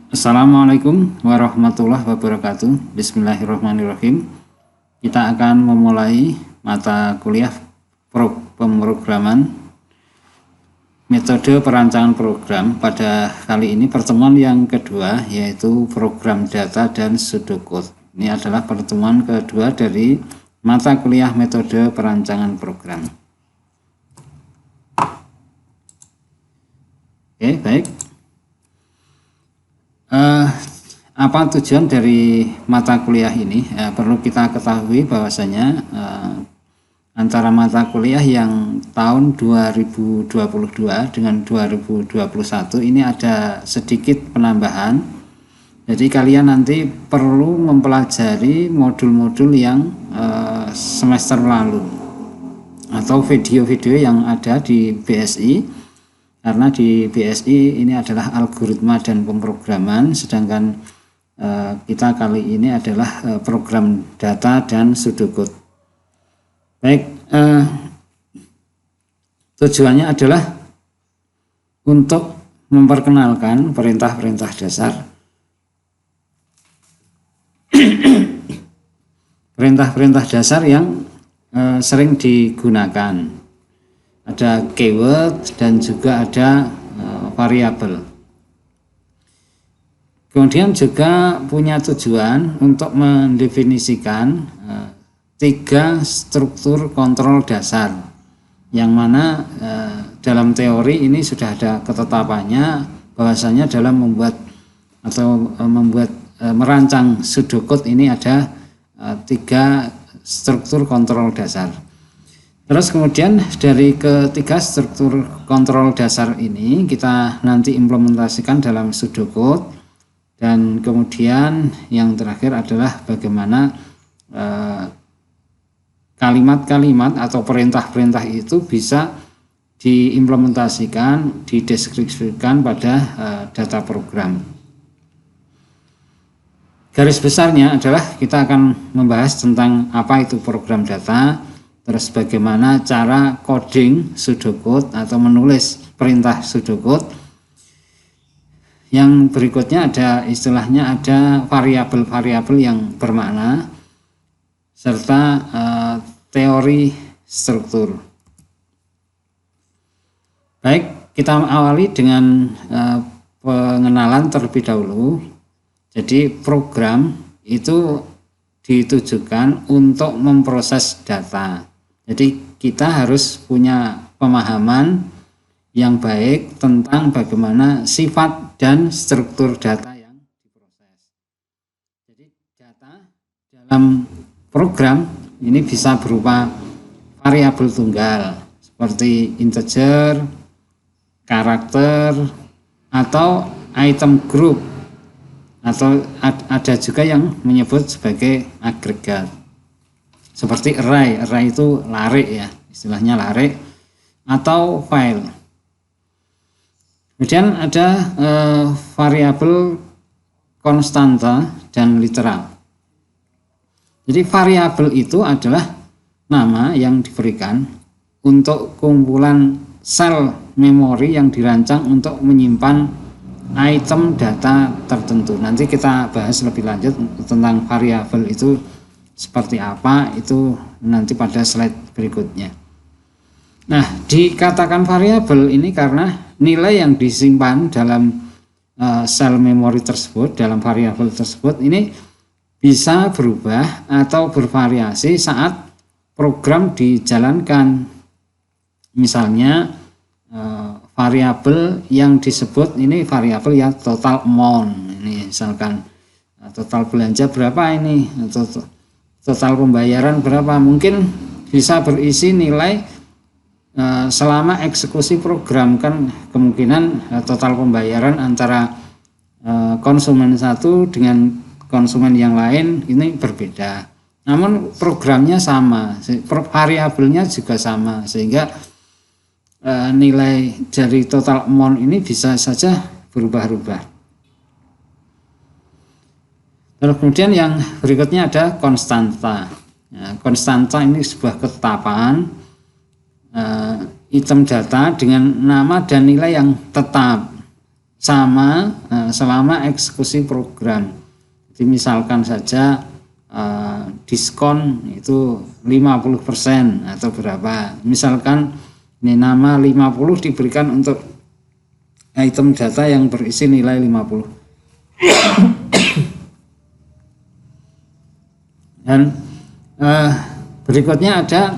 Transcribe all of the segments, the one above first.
Assalamualaikum warahmatullahi wabarakatuh. Bismillahirrahmanirrahim. Kita akan memulai mata kuliah pemrograman metode perancangan program. Pada kali ini pertemuan yang kedua, yaitu program data dan pseudocode. Ini adalah pertemuan kedua dari mata kuliah metode perancangan program. Oke, baik. Apa tujuan dari mata kuliah ini? Perlu kita ketahui bahwasanya antara mata kuliah yang tahun 2022 dengan 2021 ini ada sedikit penambahan. Jadi kalian nanti perlu mempelajari modul-modul yang semester lalu atau video-video yang ada di BSI. Karena di BSI ini adalah algoritma dan pemrograman, sedangkan kita kali ini adalah program data dan pseudocode. Baik, tujuannya adalah untuk memperkenalkan perintah-perintah dasar, perintah-perintah dasar yang sering digunakan. Ada keyword dan juga ada variabel. Kemudian juga punya tujuan untuk mendefinisikan tiga struktur kontrol dasar, yang mana dalam teori ini sudah ada ketetapannya bahwasanya dalam merancang pseudocode ini ada tiga struktur kontrol dasar. Terus kemudian dari ketiga struktur kontrol dasar ini kita nanti implementasikan dalam pseudocode, dan kemudian yang terakhir adalah bagaimana kalimat-kalimat atau perintah-perintah itu bisa diimplementasikan, dideskripsikan pada data program. Garis besarnya adalah kita akan membahas tentang apa itu program data, terus bagaimana cara coding pseudocode atau menulis perintah pseudocode. Yang berikutnya ada istilahnya ada variabel-variabel yang bermakna, serta teori struktur. Baik, kita awali dengan pengenalan terlebih dahulu. Jadi program itu ditujukan untuk memproses data. Jadi kita harus punya pemahaman yang baik tentang bagaimana sifat dan struktur data yang diproses. Jadi data dalam program ini bisa berupa variabel tunggal seperti integer, karakter, atau item group, atau ada juga yang menyebut sebagai agregat. Seperti array itu lare ya, istilahnya lare, atau file. Kemudian ada variabel konstanta dan literal. Jadi variabel itu adalah nama yang diberikan untuk kumpulan sel memori yang dirancang untuk menyimpan item data tertentu. Nanti kita bahas lebih lanjut tentang variabel itu seperti apa, itu nanti pada slide berikutnya. Nah, dikatakan variabel ini karena nilai yang disimpan dalam sel memori tersebut, dalam variabel tersebut ini bisa berubah atau bervariasi saat program dijalankan. Misalnya variabel yang disebut ini variabel ya total amount. Ini misalkan total belanja berapa ini, atau total pembayaran berapa, mungkin bisa berisi nilai selama eksekusi program. Kan kemungkinan total pembayaran antara konsumen satu dengan konsumen yang lain ini berbeda, namun programnya sama, variabelnya juga sama, sehingga nilai dari total amount ini bisa saja berubah-ubah. Terus kemudian yang berikutnya ada konstanta. Konstanta ini sebuah ketetapan item data dengan nama dan nilai yang tetap. selama eksekusi program. Jadi misalkan saja diskon itu 50% atau berapa, misalkan ini nama 50 diberikan untuk item data yang berisi nilai 50. Dan berikutnya ada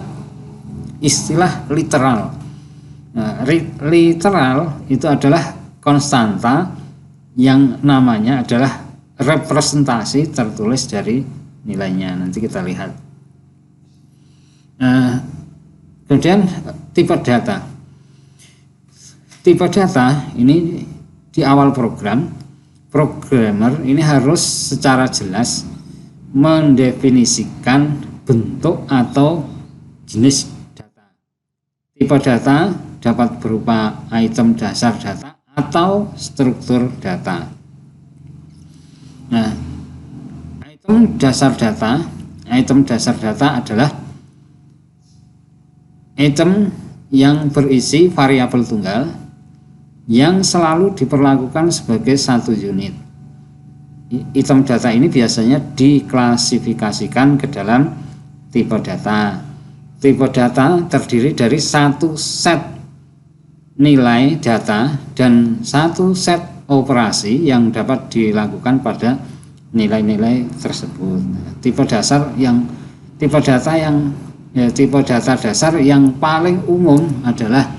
istilah literal. Literal itu adalah konstanta yang namanya adalah representasi tertulis dari nilainya. Nanti kita lihat. Kemudian tipe data. Tipe data ini di awal program, programmer ini harus secara jelas mendefinisikan bentuk atau jenis data. Tipe data dapat berupa item dasar data atau struktur data. Nah, item dasar data adalah item yang berisi variabel tunggal yang selalu diperlakukan sebagai satu unit. Item data ini biasanya diklasifikasikan ke dalam tipe data. Tipe data terdiri dari satu set nilai data dan satu set operasi yang dapat dilakukan pada nilai-nilai tersebut. Tipe data dasar yang paling umum adalah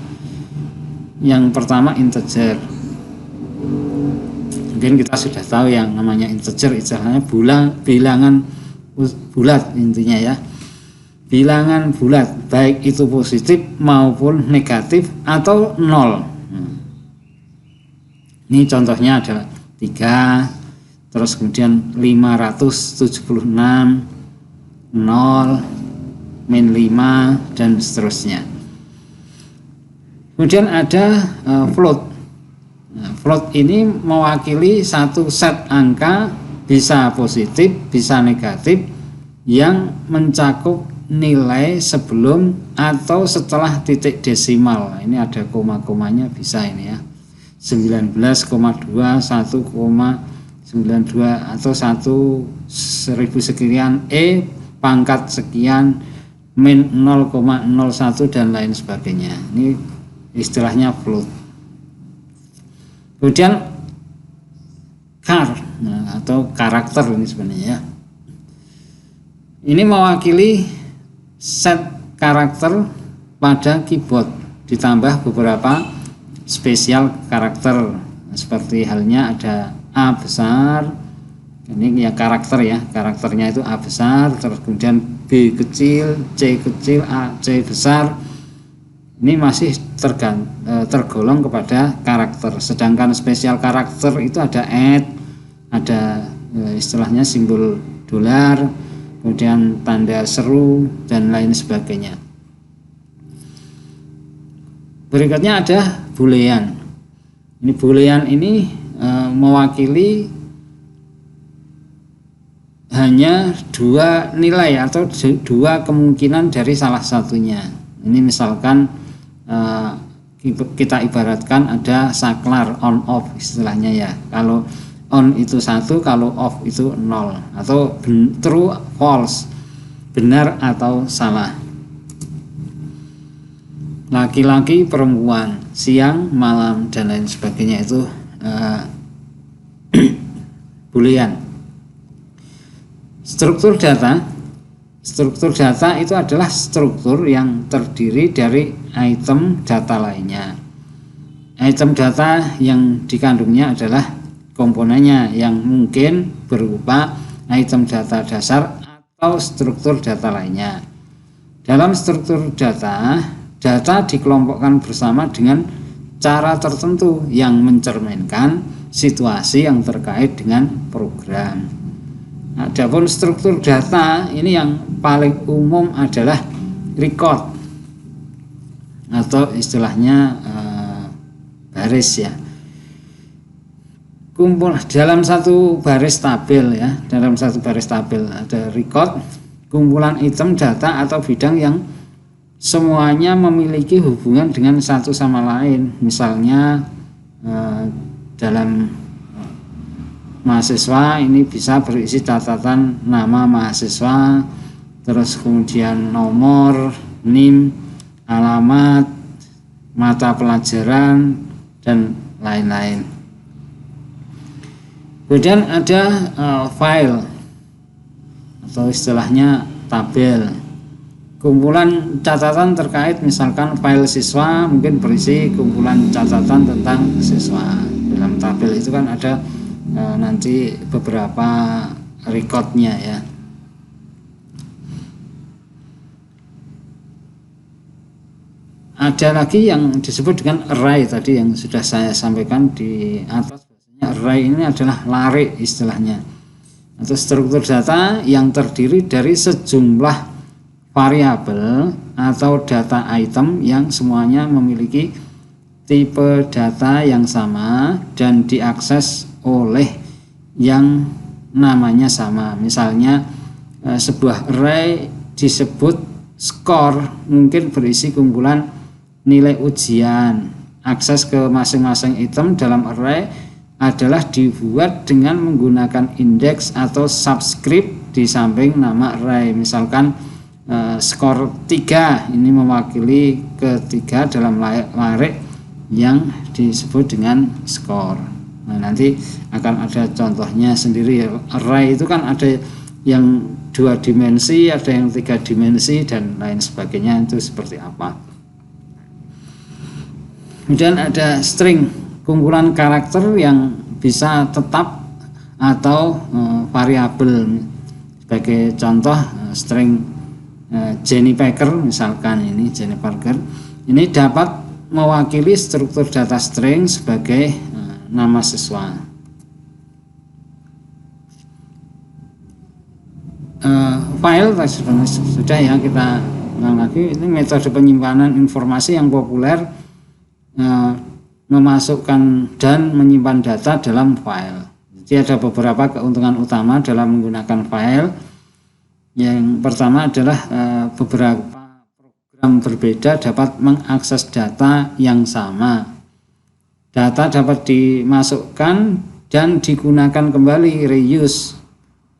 yang pertama integer. Mungkin kita sudah tahu yang namanya integer, istilahnya bilangan bulat intinya ya. Bilangan bulat, baik itu positif maupun negatif atau nol. Ini contohnya adalah 3, terus kemudian 576, 0, min 5, dan seterusnya. Kemudian ada float. Float ini mewakili satu set angka, bisa positif, bisa negatif, yang mencakup nilai sebelum atau setelah titik desimal. Ini ada koma-komanya, bisa ini ya, 19,2, 1,92 atau 1000 sekian, pangkat sekian, min 0,01 dan lain sebagainya. Ini istilahnya float. Kemudian char, atau karakter ini sebenarnya ya. Ini mewakili set karakter pada keyboard ditambah beberapa spesial karakter, seperti halnya ada A besar, ini ya karakter ya, karakternya itu A besar, terus kemudian B kecil, C kecil, A, C besar. Ini masih tergolong kepada karakter. Sedangkan spesial karakter itu ada @ ada istilahnya simbol dolar, kemudian tanda seru dan lain sebagainya. Berikutnya ada boolean. Ini boolean ini mewakili hanya dua nilai atau dua kemungkinan dari salah satunya. Ini misalkan kita ibaratkan ada saklar on off istilahnya ya. Kalau on itu 1, kalau off itu 0, atau true false, benar atau salah. Laki-laki, perempuan, siang, malam, dan lain sebagainya itu boolean. Struktur data itu adalah struktur yang terdiri dari item data lainnya. Item data yang dikandungnya adalah komponennya yang mungkin berupa item data dasar atau struktur data lainnya. Dalam struktur data dikelompokkan bersama dengan cara tertentu yang mencerminkan situasi yang terkait dengan program. Adapun struktur data ini yang paling umum adalah record atau istilahnya baris ya. Kumpul dalam satu baris tabel ya, dalam satu baris tabel ada record, kumpulan item data atau bidang yang semuanya memiliki hubungan dengan satu sama lain. Misalnya dalam mahasiswa ini bisa berisi catatan nama mahasiswa, terus kemudian nomor, NIM, alamat, mata pelajaran, dan lain-lain. Kemudian ada file atau istilahnya tabel, kumpulan catatan terkait misalkan file siswa, mungkin berisi kumpulan catatan tentang siswa. Dalam tabel itu kan ada nanti beberapa recordnya ya. Ada lagi yang disebut dengan array tadi yang sudah saya sampaikan di atas. Array ini adalah lare istilahnya, atau struktur data yang terdiri dari sejumlah variabel atau data item yang semuanya memiliki tipe data yang sama dan diakses oleh yang namanya sama. Misalnya sebuah array disebut skor, mungkin berisi kumpulan nilai ujian. Akses ke masing-masing item dalam array adalah dibuat dengan menggunakan indeks atau subscript di samping nama array. Misalkan skor 3 ini mewakili ketiga dalam array yang disebut dengan skor. Nah, nanti akan ada contohnya sendiri. Array itu kan ada yang 2 dimensi, ada yang 3 dimensi, dan lain sebagainya. Itu seperti apa. Kemudian ada string, kumpulan karakter yang bisa tetap atau variabel. Sebagai contoh string Jenny Parker, misalkan ini Jenny Parker, ini dapat mewakili struktur data string sebagai nama siswa. File sudah ya, kita ulang lagi. Ini metode penyimpanan informasi yang populer, memasukkan dan menyimpan data dalam file. Jadi ada beberapa keuntungan utama dalam menggunakan file. Yang pertama adalah beberapa program berbeda dapat mengakses data yang sama. Data dapat dimasukkan dan digunakan kembali, reuse,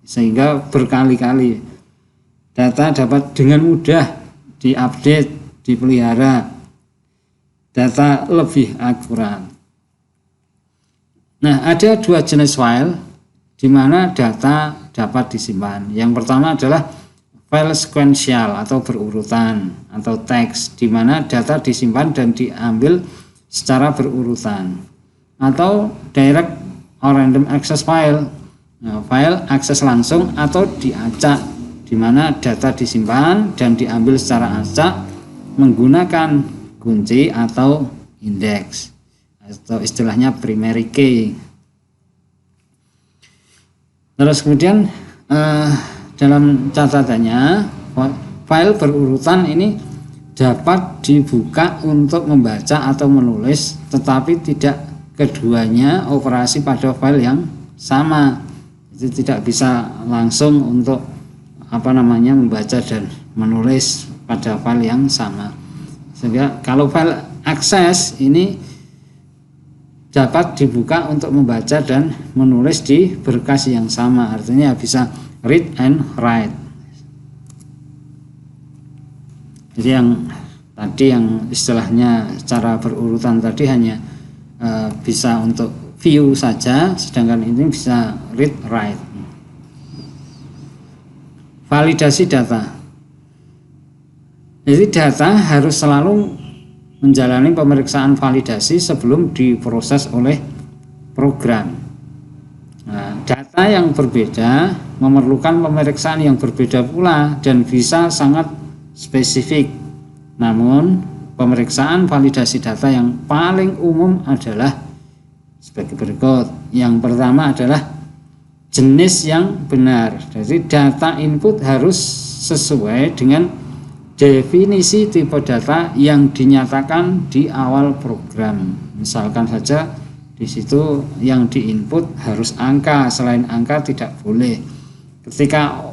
sehingga berkali-kali. Data dapat dengan mudah diupdate, dipelihara. Data lebih akurat. Nah, ada 2 jenis file di mana data dapat disimpan. Yang pertama adalah file sequential atau berurutan, atau teks, di mana data disimpan dan diambil secara berurutan, atau direct or random access file. Nah, file akses langsung atau diacak, di mana data disimpan dan diambil secara acak menggunakan kunci atau indeks, atau istilahnya primary key. Terus kemudian dalam catatannya, file berurutan ini dapat dibuka untuk membaca atau menulis, tetapi tidak keduanya operasi pada file yang sama. Jadi tidak bisa langsung untuk membaca dan menulis pada file yang sama. Sehingga kalau file akses ini dapat dibuka untuk membaca dan menulis di berkas yang sama, artinya bisa read and write. Jadi yang tadi yang istilahnya secara berurutan tadi hanya bisa untuk view saja, sedangkan ini bisa read write. Validasi data. Jadi data harus selalu menjalani pemeriksaan validasi sebelum diproses oleh program. Nah, data yang berbeda memerlukan pemeriksaan yang berbeda pula dan bisa sangat spesifik. Namun, pemeriksaan validasi data yang paling umum adalah sebagai berikut. Yang pertama adalah jenis yang benar. Jadi data input harus sesuai dengan definisi tipe data yang dinyatakan di awal program. Misalkan saja di situ yang diinput harus angka, selain angka tidak boleh. Ketika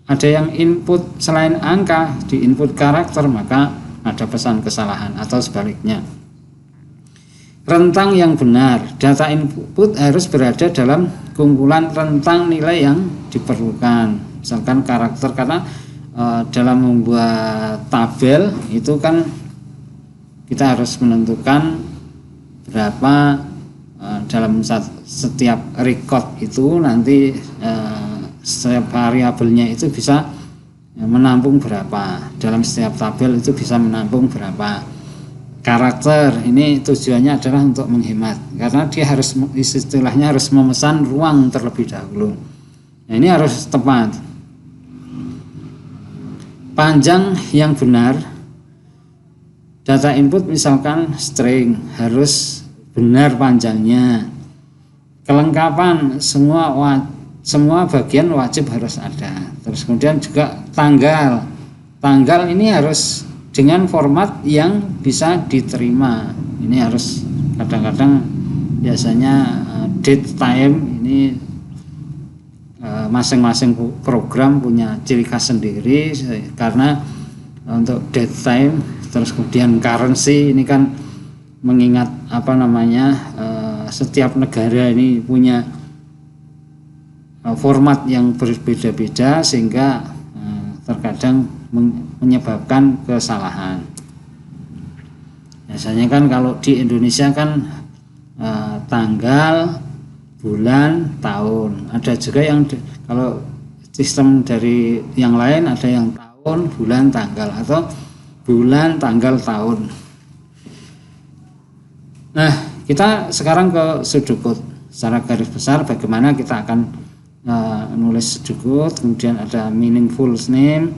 ada yang input selain angka, diinput karakter, maka ada pesan kesalahan, atau sebaliknya. rentang yang benar. Data input harus berada dalam kumpulan rentang nilai yang diperlukan. Misalkan karakter, karena dalam membuat tabel itu kan kita harus menentukan berapa dalam setiap record itu nanti setiap variabelnya itu bisa menampung berapa, dalam setiap tabel itu bisa menampung berapa. Karakter ini tujuannya adalah untuk menghemat, karena dia harus, istilahnya harus memesan ruang terlebih dahulu. Nah, ini harus tepat. Panjang yang benar, data input misalkan string harus benar panjangnya. Kelengkapan semua bagian wajib harus ada. Terus kemudian juga tanggal ini harus dengan format yang bisa diterima. Ini harus, kadang-kadang biasanya date time ini masing-masing program punya ciri khas sendiri, karena untuk date time terus kemudian currency ini kan mengingat setiap negara ini punya format yang berbeda-beda, sehingga terkadang menyebabkan kesalahan. Biasanya kan kalau di Indonesia kan tanggal, bulan, tahun. Ada juga yang kalau sistem dari yang lain ada yang tahun, bulan, tanggal, atau bulan, tanggal, tahun. Nah, kita sekarang ke Sudokode. Secara garis besar bagaimana kita akan nulis Sudokode, kemudian ada meaningful name,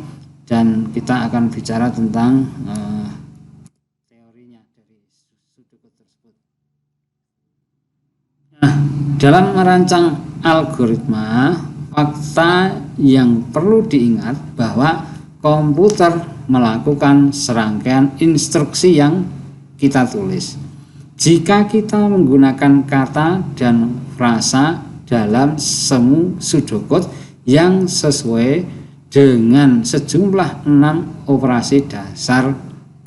dan kita akan bicara tentang teorinya dari Sudokode tersebut. Nah, dalam merancang algoritma, fakta yang perlu diingat bahwa komputer melakukan serangkaian instruksi yang kita tulis. Jika kita menggunakan kata dan frasa dalam semu Sudokode yang sesuai dengan sejumlah 6 operasi dasar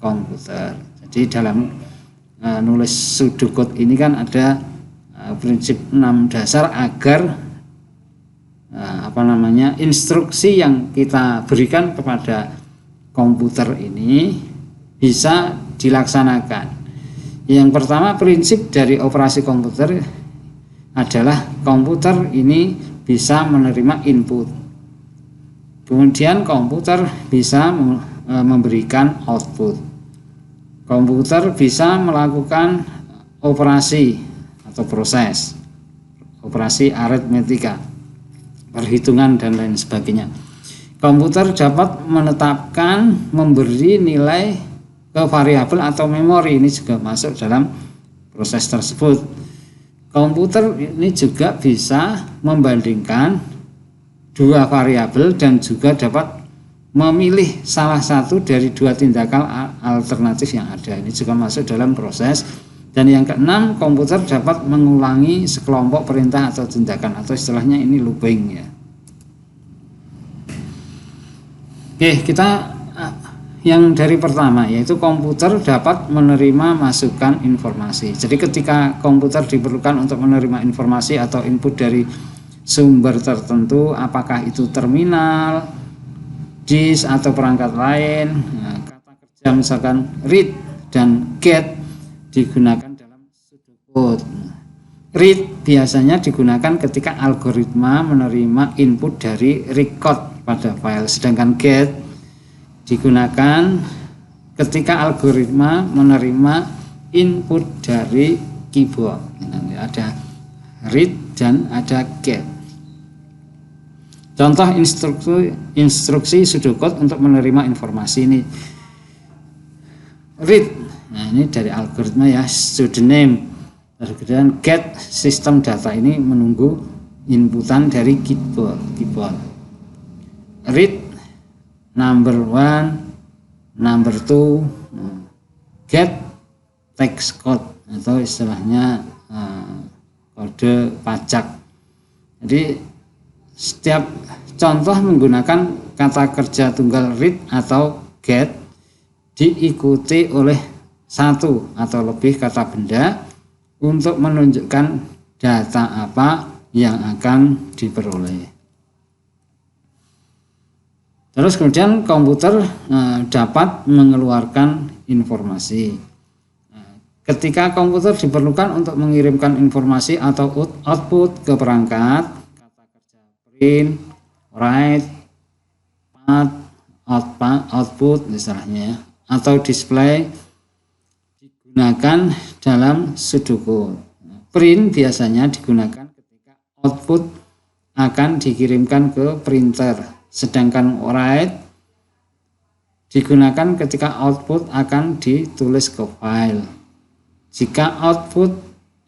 komputer. Jadi dalam nulis Sudokode ini kan ada prinsip 6 dasar agar instruksi yang kita berikan kepada komputer ini bisa dilaksanakan. Yang pertama, prinsip dari operasi komputer adalah komputer ini bisa menerima input. Kemudian komputer bisa memberikan output. Komputer bisa melakukan operasi atau proses, operasi aritmetika, perhitungan, dan lain sebagainya. Komputer dapat menetapkan, memberi nilai ke variabel atau memori, ini juga masuk dalam proses tersebut. Komputer ini juga bisa membandingkan dua variabel dan juga dapat memilih salah satu dari dua tindakan alternatif yang ada. Ini juga masuk dalam proses. Dan yang keenam, komputer dapat mengulangi sekelompok perintah atau tindakan, atau istilahnya ini looping ya. Oke, kita yang dari pertama, yaitu komputer dapat menerima masukan informasi. Jadi ketika komputer diperlukan untuk menerima informasi atau input dari sumber tertentu, apakah itu terminal, disk, atau perangkat lain, kata kerja misalkan read dan get digunakan dalam Sudokode. Read biasanya digunakan ketika algoritma menerima input dari record pada file, sedangkan get digunakan ketika algoritma menerima input dari keyboard. Nanti ada read dan ada get. Contoh instruksi Sudokode untuk menerima informasi ini. Read, nah ini dari algoritma ya, student name. Kemudian get, sistem data ini menunggu inputan dari keyboard. Read number 1, number 2, get tax code atau istilahnya kode pajak. Jadi setiap contoh menggunakan kata kerja tunggal read atau get diikuti oleh satu atau lebih kata benda untuk menunjukkan data apa yang akan diperoleh. Terus kemudian komputer dapat mengeluarkan informasi. Ketika komputer diperlukan untuk mengirimkan informasi atau output ke perangkat, kata kerja print, write, output istilahnya, atau display digunakan dalam pseudocode. Print biasanya digunakan ketika output akan dikirimkan ke printer, sedangkan write digunakan ketika output akan ditulis ke file. Jika output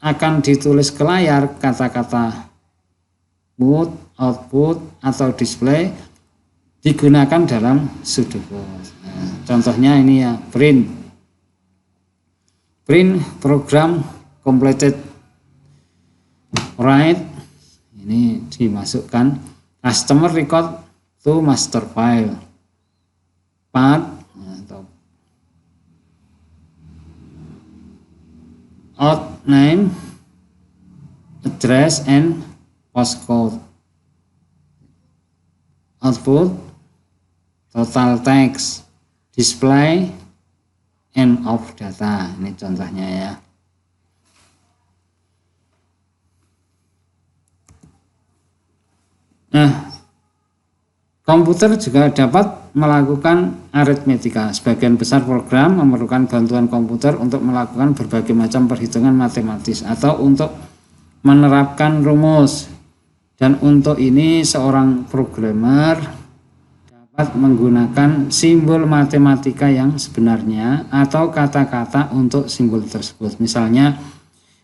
akan ditulis ke layar, kata-kata output atau display digunakan dalam pseudocode. Contohnya ini ya, print program completed, write ini dimasukkan customer record to master file, path atau out name, address and postcode, output total text, display end of data. Ini contohnya ya. Nah, komputer juga dapat melakukan aritmetika. Sebagian besar program memerlukan bantuan komputer untuk melakukan berbagai macam perhitungan matematis atau untuk menerapkan rumus. Dan untuk ini seorang programmer dapat menggunakan simbol matematika yang sebenarnya atau kata-kata untuk simbol tersebut. Misalnya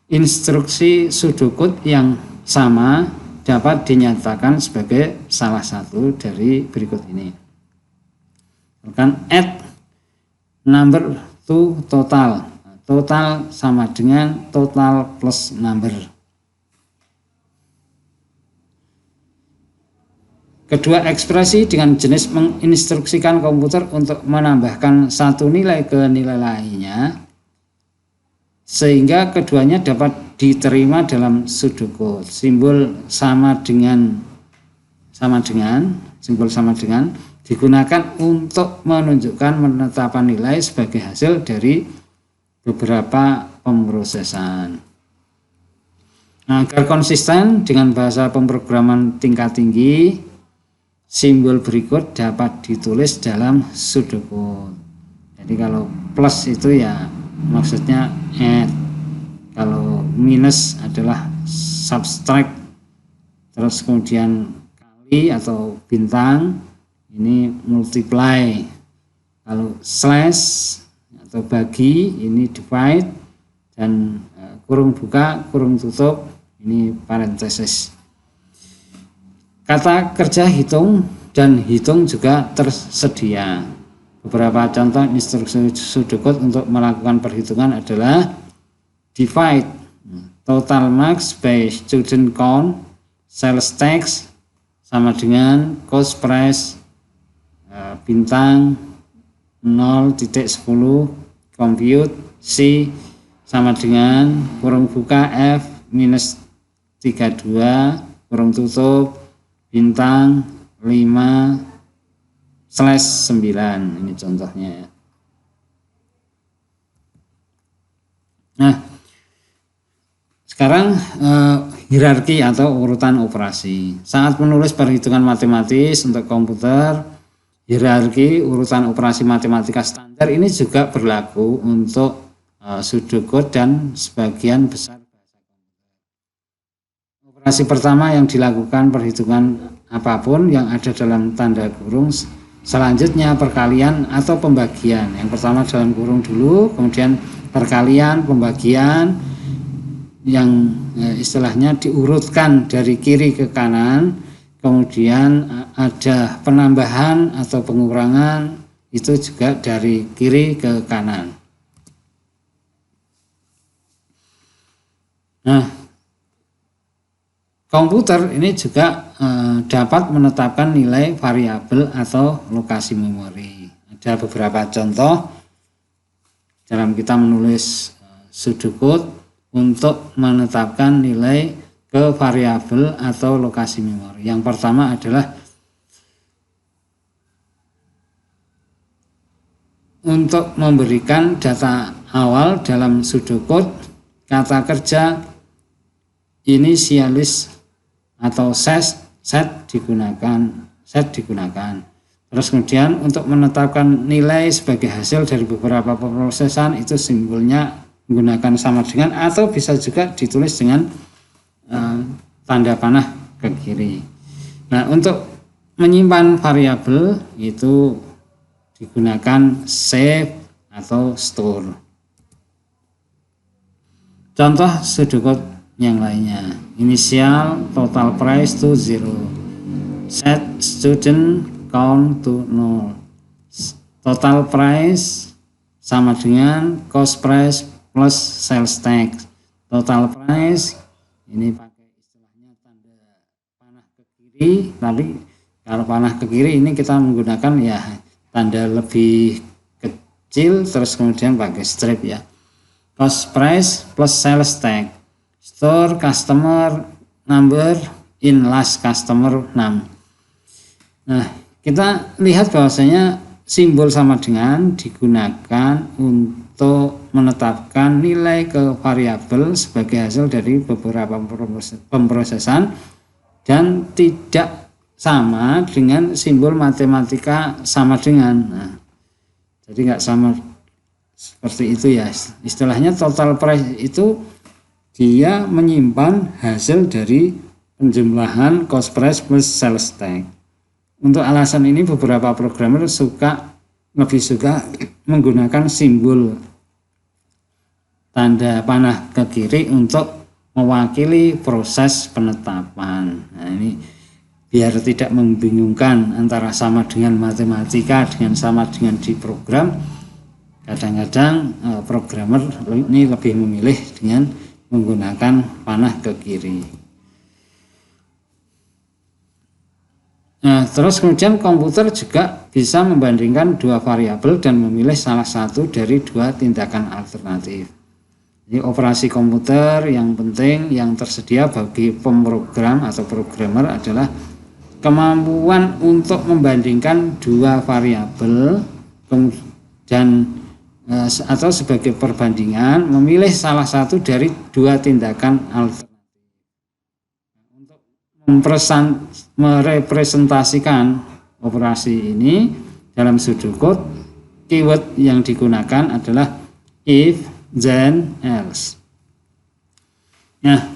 instruksi pseudocode yang sama dapat dinyatakan sebagai salah satu dari berikut ini. Add number to total. Total sama dengan total plus number. Kedua ekspresi dengan jenis menginstruksikan komputer untuk menambahkan satu nilai ke nilai lainnya, sehingga keduanya dapat diterima dalam pseudocode. Simbol sama dengan digunakan untuk menunjukkan penetapan nilai sebagai hasil dari beberapa pemrosesan. Nah, agar konsisten dengan bahasa pemrograman tingkat tinggi, simbol berikut dapat ditulis dalam pseudocode. Jadi kalau plus itu ya maksudnya add, kalau minus adalah subtract, terus kemudian kali atau bintang ini multiply, kalau slash atau bagi ini divide, dan kurung buka kurung tutup ini parenthesis. Kata kerja hitung dan hitung juga tersedia. Beberapa contoh instruksi pseudocode untuk melakukan perhitungan adalah divide, total marks by student count, sales tax sama dengan cost price, bintang 0.10, compute C sama dengan kurung buka F minus 32 kurung tutup bintang 5/9. Ini contohnya ya. Nah, sekarang hierarki atau urutan operasi. Saat menulis perhitungan matematis untuk komputer, hierarki urutan operasi matematika standar ini juga berlaku untuk pseudocode dan sebagian besar bahasa komputer. Operasi pertama yang dilakukan perhitungan apapun yang ada dalam tanda kurung, selanjutnya perkalian atau pembagian. Yang pertama dalam kurung dulu, kemudian perkalian, pembagian, yang istilahnya diurutkan dari kiri ke kanan, kemudian ada penambahan atau pengurangan, itu juga dari kiri ke kanan. Nah, komputer ini juga dapat menetapkan nilai variabel atau lokasi memori. Ada beberapa contoh dalam kita menulis pseudocode. untuk menetapkan nilai ke variabel atau lokasi memori. Yang pertama adalah untuk memberikan data awal dalam pseudocode, kata kerja inisialis atau set digunakan. Terus kemudian untuk menetapkan nilai sebagai hasil dari beberapa pemrosesan itu simbolnya menggunakan sama dengan atau bisa juga ditulis dengan tanda panah ke kiri. Nah, untuk menyimpan variabel itu digunakan save atau store. Contoh pseudocode yang lainnya, initial total price to 0, set student count to 0, total price sama dengan cost price plus sales tax. Total price ini pakai istilahnya tanda panah ke kiri, tapi kalau panah ke kiri ini kita menggunakan ya tanda lebih kecil, terus kemudian pakai strip ya. Cost price plus sales tax. Store customer number in last customer 6. Nah, kita lihat bahwasanya simbol sama dengan digunakan untuk menetapkan nilai ke variabel sebagai hasil dari beberapa pemrosesan dan tidak sama dengan simbol matematika sama dengan. Nah, jadi nggak sama seperti itu ya. Istilahnya total price itu dia menyimpan hasil dari penjumlahan cost price plus sales tax. Untuk alasan ini beberapa programmer lebih suka menggunakan simbol tanda panah ke kiri untuk mewakili proses penetapan. Nah, ini biar tidak membingungkan antara sama dengan matematika dengan sama dengan di program. Kadang-kadang programmer ini lebih memilih dengan menggunakan panah ke kiri. Nah, terus kemudian komputer juga bisa membandingkan dua variabel dan memilih salah satu dari dua tindakan alternatif. Jadi operasi komputer yang penting yang tersedia bagi pemrogram atau programmer adalah kemampuan untuk membandingkan dua variabel dan atau sebagai perbandingan memilih salah satu dari dua tindakan alternatif. Untuk merepresentasikan operasi ini dalam pseudocode, keyword yang digunakan adalah if, then, else. Nah,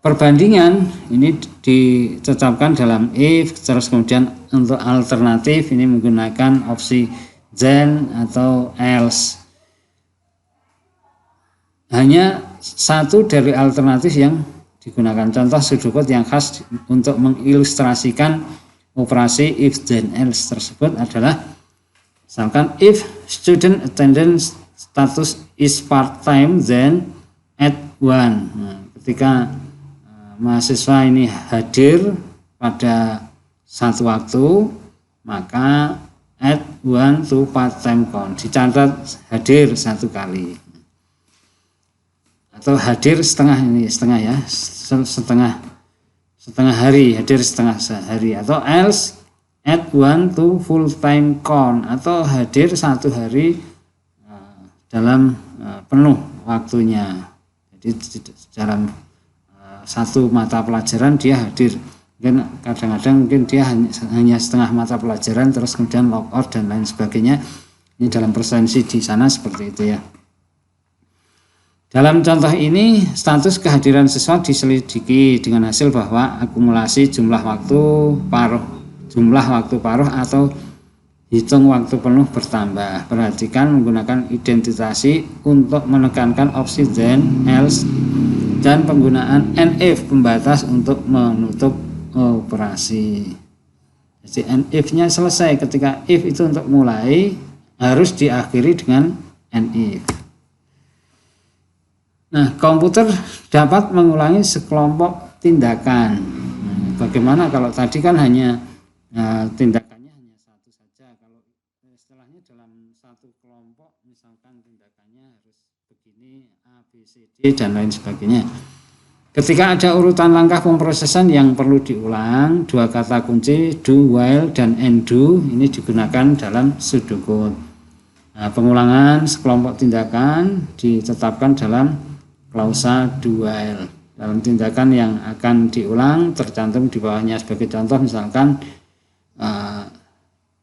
perbandingan ini ditetapkan dalam if, terus kemudian untuk alternatif ini menggunakan opsi then atau else. Hanya satu dari alternatif yang digunakan. Contoh pseudocode yang khas untuk mengilustrasikan operasi if then else tersebut adalah misalkan if student attendance status is part time then at 1. Nah, ketika mahasiswa ini hadir pada satu waktu, maka at 1 to part time count dicatat hadir satu kali. Atau hadir setengah ya, setengah hari, hadir setengah sehari. Atau else at 1 to full time count, atau hadir satu hari dalam penuh waktunya. Jadi dalam satu mata pelajaran dia hadir. Mungkin kadang-kadang mungkin dia hanya setengah mata pelajaran terus kemudian log out dan lain sebagainya. Ini dalam presensi di sana seperti itu ya. Dalam contoh ini, status kehadiran siswa diselidiki dengan hasil bahwa akumulasi jumlah waktu paruh atau hitung waktu penuh bertambah. Perhatikan menggunakan identifikasi untuk menekankan opsi then, else, dan penggunaan and if pembatas untuk menutup operasi. Jadi and if-nya selesai, ketika if itu untuk mulai harus diakhiri dengan and if. Nah, komputer dapat mengulangi sekelompok tindakan. Bagaimana kalau tadi kan hanya tindakannya hanya satu saja. Kalau setelah masalahnya dalam satu kelompok, misalkan tindakannya harus begini, A, B, C, D, dan lain sebagainya. Ketika ada urutan langkah pemrosesan yang perlu diulang, dua kata kunci do, while, dan undo ini digunakan dalam pseudocode. Nah, pengulangan sekelompok tindakan ditetapkan dalam klausa do, while. Dalam tindakan yang akan diulang tercantum di bawahnya sebagai contoh, misalkan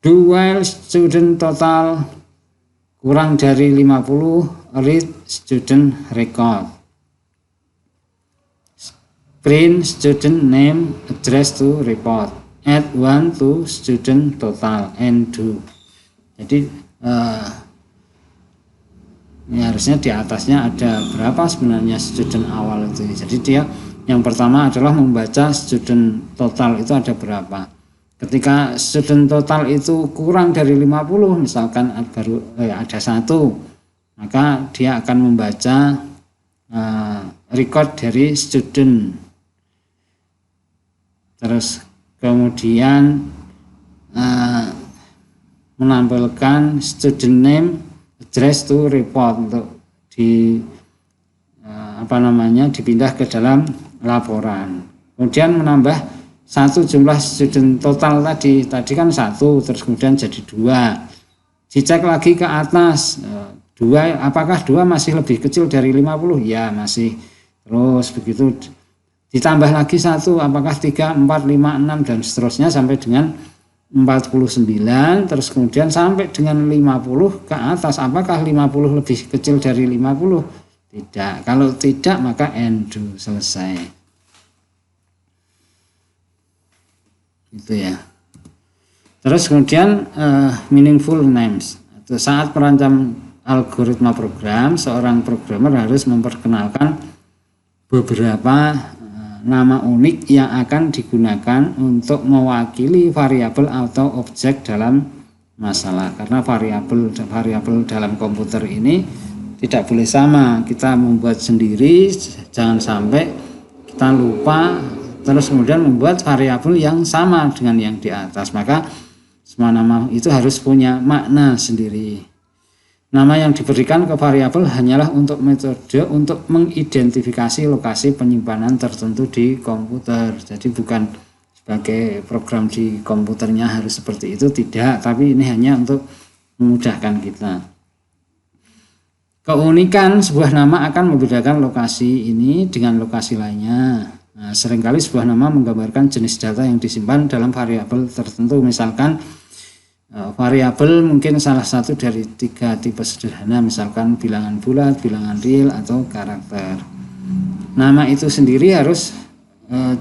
do while student total kurang dari 50, read student record. Print student name address to report, add 1 to student total, and do. Jadi ini harusnya di atasnya ada berapa sebenarnya student awal itu. Jadi dia yang pertama adalah membaca student total itu ada berapa. Ketika student total itu kurang dari 50, misalkan baru ada 1, maka dia akan membaca record dari student. Terus kemudian menampilkan student name address to report untuk dipindah ke dalam laporan. Kemudian menambah satu jumlah student total tadi kan 1, terus kemudian jadi 2. Dicek lagi ke atas, 2, apakah 2 masih lebih kecil dari 50? Ya masih. Terus begitu ditambah lagi 1, apakah 3, 4, 5, 6 dan seterusnya sampai dengan 49, terus kemudian sampai dengan 50 ke atas, apakah 50 lebih kecil dari 50? Tidak. Kalau tidak maka undo, selesai. Itu ya. Terus kemudian meaningful names. Saat merancang algoritma program, seorang programmer harus memperkenalkan beberapa nama unik yang akan digunakan untuk mewakili variabel atau objek dalam masalah. Karena variabel dalam komputer ini tidak boleh sama. Kita membuat sendiri, jangan sampai kita lupa terus kemudian membuat variabel yang sama dengan yang di atas. Maka semua nama itu harus punya makna sendiri. Nama yang diberikan ke variabel hanyalah untuk metode untuk mengidentifikasi lokasi penyimpanan tertentu di komputer. Jadi bukan sebagai program di komputernya harus seperti itu, tidak. Tapi ini hanya untuk memudahkan kita. Keunikan sebuah nama akan membedakan lokasi ini dengan lokasi lainnya. Nah, seringkali sebuah nama menggambarkan jenis data yang disimpan dalam variabel tertentu. Misalkan variabel mungkin salah satu dari 3 tipe sederhana, misalkan bilangan bulat, bilangan real, atau karakter. Nama itu sendiri harus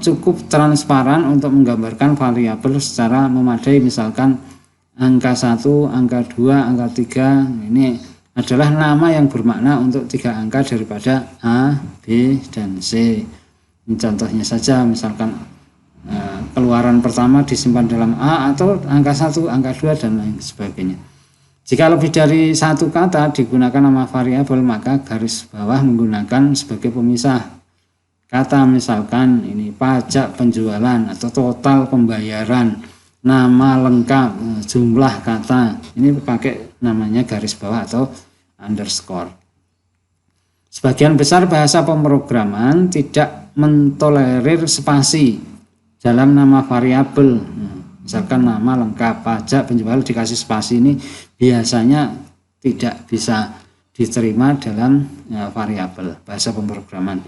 cukup transparan untuk menggambarkan variabel secara memadai, misalkan angka 1, angka 2, angka 3. Ini adalah nama yang bermakna untuk 3 angka daripada A, B, dan C. Ini contohnya saja, misalkan keluaran pertama disimpan dalam A atau angka 1, angka 2 dan lain sebagainya. Jika lebih dari 1 kata digunakan nama variabel, maka garis bawah menggunakan sebagai pemisah kata, misalkan ini pajak penjualan atau total pembayaran, nama lengkap, jumlah kata. Ini pakai namanya garis bawah atau underscore. Sebagian besar bahasa pemrograman tidak mentolerir spasi dalam nama variabel. Misalkan nama lengkap pajak penjualan dikasih spasi, ini biasanya tidak bisa diterima dalam variabel bahasa pemrograman.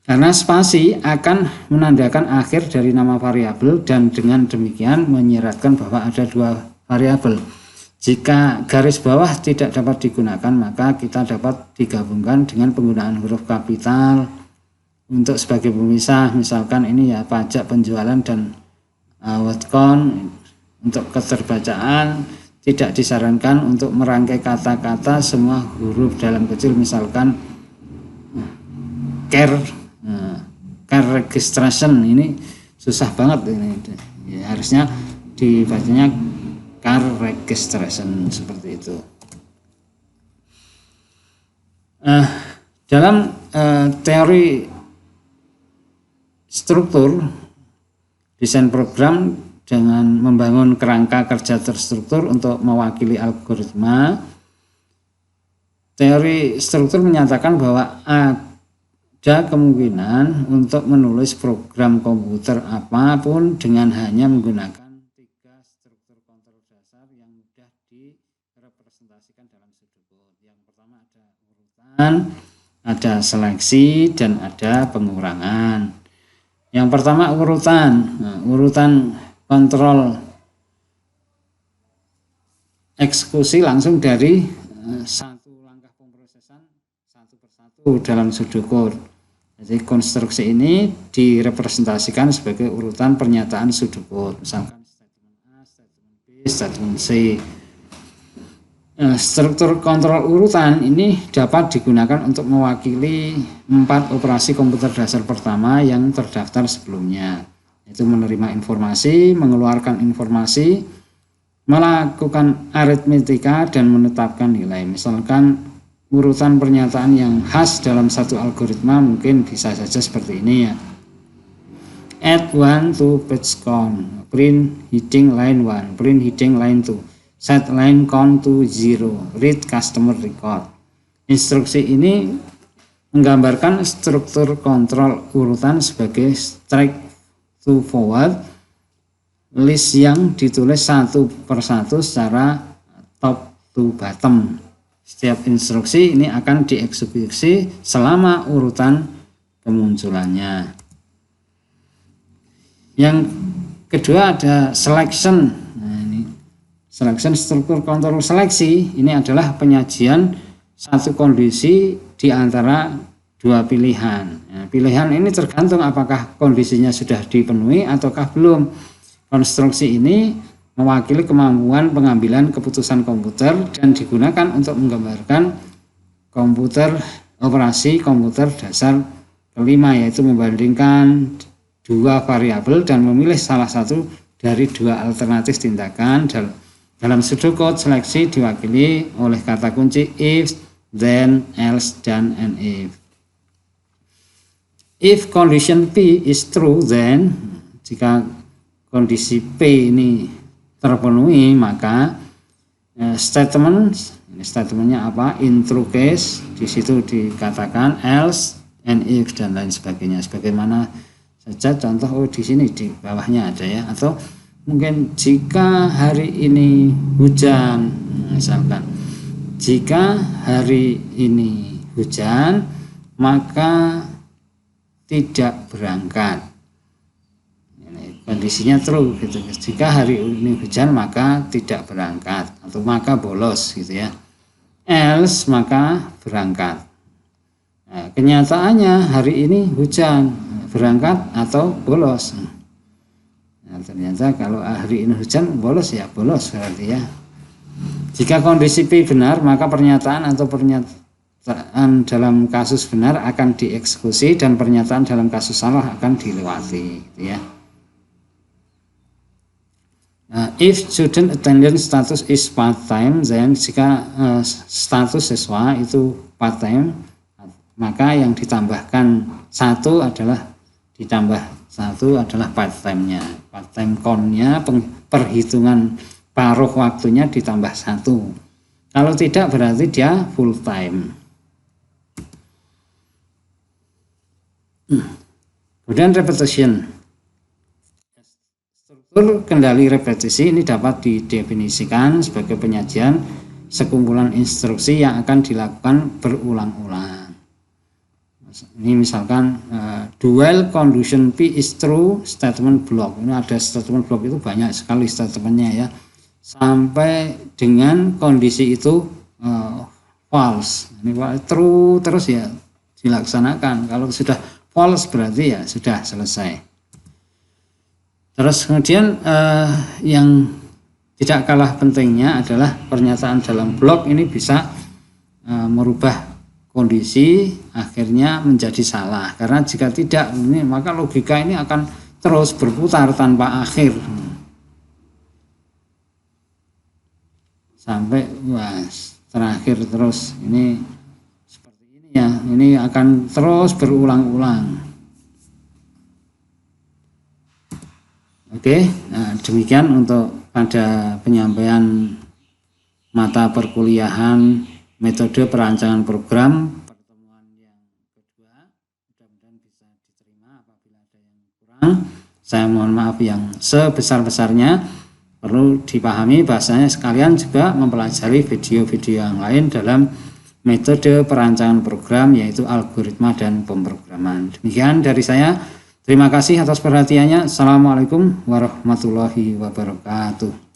Karena spasi akan menandakan akhir dari nama variabel dan dengan demikian menyiratkan bahwa ada 2 variabel. Jika garis bawah tidak dapat digunakan, maka kita dapat digabungkan dengan penggunaan huruf kapital untuk sebagai pemisah. Misalkan ini ya pajak penjualan dan word count. Untuk keterbacaan tidak disarankan untuk merangkai kata-kata semua huruf dalam kecil, misalkan care registration, ini susah banget ini ya, harusnya dibacanya car registration seperti itu. Dalam teori struktur desain program dengan membangun kerangka kerja terstruktur untuk mewakili algoritma. Teori struktur menyatakan bahwa ada kemungkinan untuk menulis program komputer apapun dengan hanya menggunakan 3 struktur kontrol dasar yang mudah direpresentasikan dalam pseudocode. Yang pertama ada urutan, ada seleksi, dan ada pengurangan. Yang pertama urutan. Urutan kontrol eksekusi langsung dari satu langkah pemrosesan satu persatu dalam pseudocode. Jadi konstruksi ini direpresentasikan sebagai urutan pernyataan pseudocode. Misalkan statement A, statement B, statement C. Struktur kontrol urutan ini dapat digunakan untuk mewakili 4 operasi komputer dasar pertama yang terdaftar sebelumnya, yaitu menerima informasi, mengeluarkan informasi, melakukan aritmetika, dan menetapkan nilai. Misalkan urutan pernyataan yang khas dalam satu algoritma mungkin bisa saja seperti ini ya. Add 1 to page count, print heading line 1, print heading line 2. Set line count to 0, read customer record. Instruksi ini menggambarkan struktur kontrol urutan sebagai straight to forward list yang ditulis satu persatu secara top to bottom. Setiap instruksi ini akan dieksekusi selama urutan kemunculannya. Yang kedua ada selection. Selection, struktur kontrol seleksi ini adalah penyajian satu kondisi di antara 2 pilihan. Pilihan ini tergantung apakah kondisinya sudah dipenuhi ataukah belum. Konstruksi ini mewakili kemampuan pengambilan keputusan komputer dan digunakan untuk menggambarkan operasi komputer dasar kelima, yaitu membandingkan 2 variabel dan memilih salah satu dari 2 alternatif tindakan. Dalam pseudocode, seleksi diwakili oleh kata kunci if, then, else, dan and if. If condition P is true, then jika kondisi P ini terpenuhi, maka statementnya apa? In true case, di situ dikatakan else, and if, dan lain sebagainya. Sebagaimana saja contoh di sini di bawahnya ada ya, atau mungkin jika hari ini hujan, misalkan jika hari ini hujan maka tidak berangkat. Ini kondisinya true gitu. Jika hari ini hujan maka tidak berangkat atau maka bolos gitu ya. Else maka berangkat. Nah, kenyataannya hari ini hujan, berangkat atau bolos. Nah, ternyata kalau hari ini hujan bolos ya bolos berarti ya. Jika kondisi P benar, maka pernyataan atau pernyataan dalam kasus benar akan dieksekusi dan pernyataan dalam kasus salah akan dilewati gitu ya. If student attendance status is part-time, then jika status siswa itu part-time, maka yang ditambahkan satu adalah part-time-nya. Part-time count-nya, perhitungan paruh waktunya ditambah 1. Kalau tidak berarti dia full-time. Kemudian repetition. Struktur kendali repetisi ini dapat didefinisikan sebagai penyajian sekumpulan instruksi yang akan dilakukan berulang-ulang. Ini misalkan dual condition P is true statement block. Ini ada statement block itu banyak sekali statementnya ya, sampai dengan kondisi itu false. Ini true terus ya dilaksanakan. Kalau sudah false berarti ya sudah selesai. Terus kemudian yang tidak kalah pentingnya adalah pernyataan dalam blok ini bisa merubah kondisi akhirnya menjadi salah, karena jika tidak ini maka logika ini akan terus berputar tanpa akhir sampai terakhir terus. Ini seperti ini ya, ini akan terus berulang-ulang. Oke, nah, demikian untuk pada penyampaian mata perkuliahan metode perancangan program pertemuan yang kedua. Mudah-mudahan bisa diterima. Apabila ada yang kurang, saya mohon maaf yang sebesar-besarnya. Perlu dipahami bahasanya sekalian juga mempelajari video-video yang lain dalam metode perancangan program, yaitu algoritma dan pemrograman. Demikian dari saya. Terima kasih atas perhatiannya. Assalamualaikum warahmatullahi wabarakatuh.